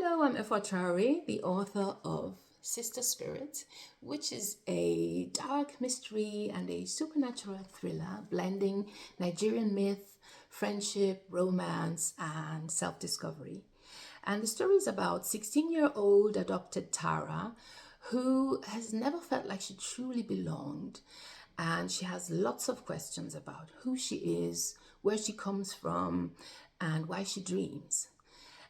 Hello, I'm Efua Treora, the author of Sister Spirit, which is a dark mystery and a supernatural thriller blending Nigerian myth, friendship, romance, and self-discovery. And the story is about 16-year-old adopted Tara, who has never felt like she truly belonged. And she has lots of questions about who she is, where she comes from, and why she dreams.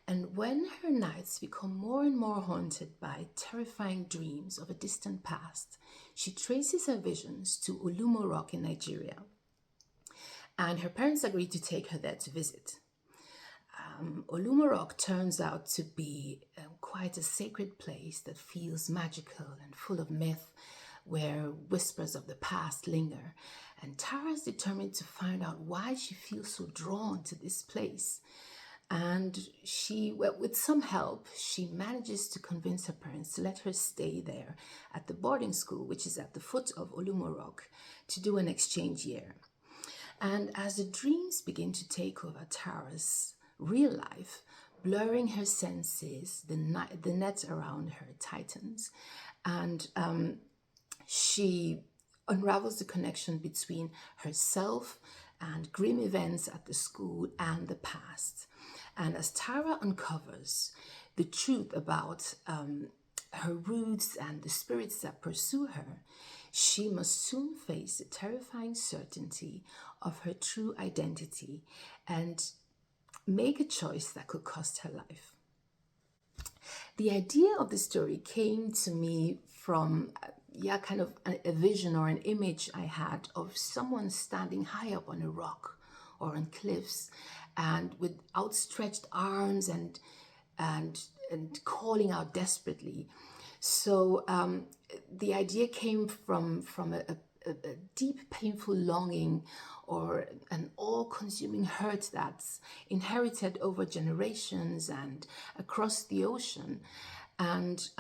And when her nights become more and more haunted by terrifying dreams of a distant past, she traces her visions to Olumo Rock in Nigeria. And her parents agree to take her there to visit. Olumo Rock turns out to be quite a sacred place that feels magical and full of myth, where whispers of the past linger. And Tara is determined to find out why she feels so drawn to this place. And with some help, she manages to convince her parents to let her stay there at the boarding school, which is at the foot of Olumo Rock, to do an exchange year. And as the dreams begin to take over Tara's real life, blurring her senses, the net around her tightens, and she unravels the connection between herself and grim events at the school and the past. And as Tara uncovers the truth about her roots and the spirits that pursue her, she must soon face the terrifying certainty of her true identity and make a choice that could cost her life. The idea of the story came to me from kind of a vision or an image I had of someone standing high up on a rock or on cliffs and with outstretched arms and calling out desperately. So the idea came from a deep, painful longing or an all-consuming hurt that's inherited over generations and across the ocean. And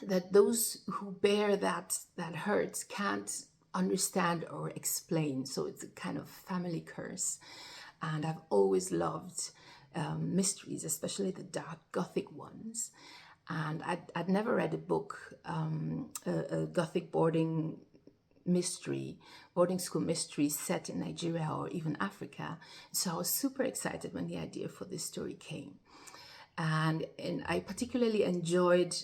that those who bear that hurt can't understand or explain. So it's a kind of family curse. And I've always loved mysteries, especially the dark Gothic ones. And I'd never read a book, a Gothic boarding school mystery set in Nigeria or even Africa. So I was super excited when the idea for this story came. And I particularly enjoyed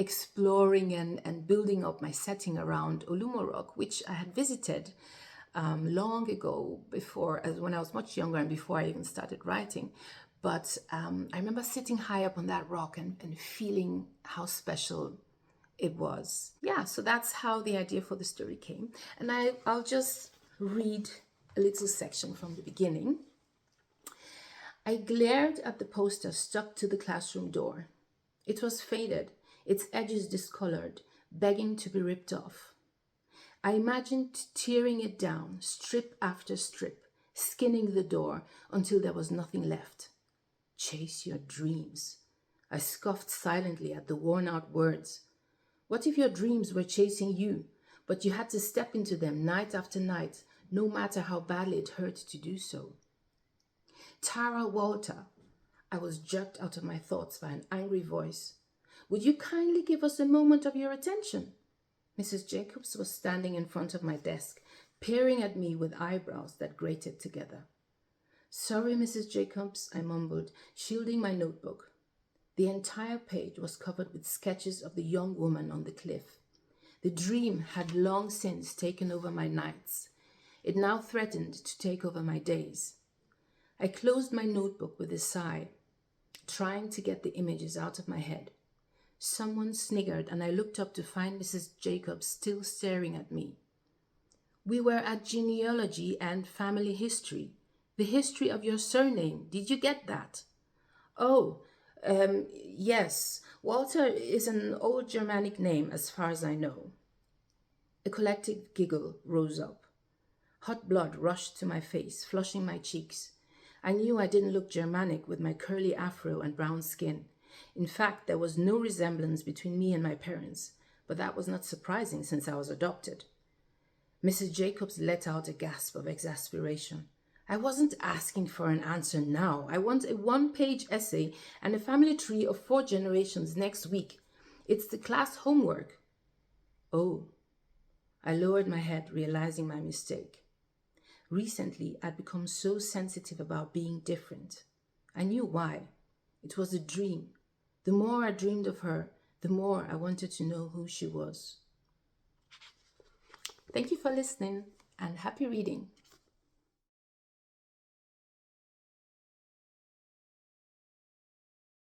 exploring and building up my setting around Olumo Rock, which I had visited long ago when I was much younger and before I even started writing. But I remember sitting high up on that rock and feeling how special it was. Yeah, so that's how the idea for the story came. And I'll just read a little section from the beginning. I glared at the poster stuck to the classroom door. It was faded, its edges discolored, begging to be ripped off. I imagined tearing it down, strip after strip, skinning the door until there was nothing left. Chase your dreams. I scoffed silently at the worn-out words. What if your dreams were chasing you, but you had to step into them night after night, no matter how badly it hurt to do so? Tara Walter. I was jerked out of my thoughts by an angry voice. Would you kindly give us a moment of your attention? Mrs. Jacobs was standing in front of my desk, peering at me with eyebrows that grated together. Sorry, Mrs. Jacobs, I mumbled, shielding my notebook. The entire page was covered with sketches of the young woman on the cliff. The dream had long since taken over my nights. It now threatened to take over my days. I closed my notebook with a sigh, trying to get the images out of my head. Someone sniggered, and I looked up to find Mrs. Jacobs still staring at me. We were at genealogy and family history. The history of your surname. Did you get that? Oh, yes. Walter is an old Germanic name as far as I know. A collective giggle rose up. Hot blood rushed to my face, flushing my cheeks. I knew I didn't look Germanic with my curly afro and brown skin. In fact, there was no resemblance between me and my parents, but that was not surprising since I was adopted. Mrs. Jacobs let out a gasp of exasperation. I wasn't asking for an answer now. I want a one-page essay and a family tree of 4 generations next week. It's the class homework. Oh, I lowered my head, realizing my mistake. Recently, I'd become so sensitive about being different. I knew why. It was a dream. The more I dreamed of her, the more I wanted to know who she was. Thank you for listening and happy reading.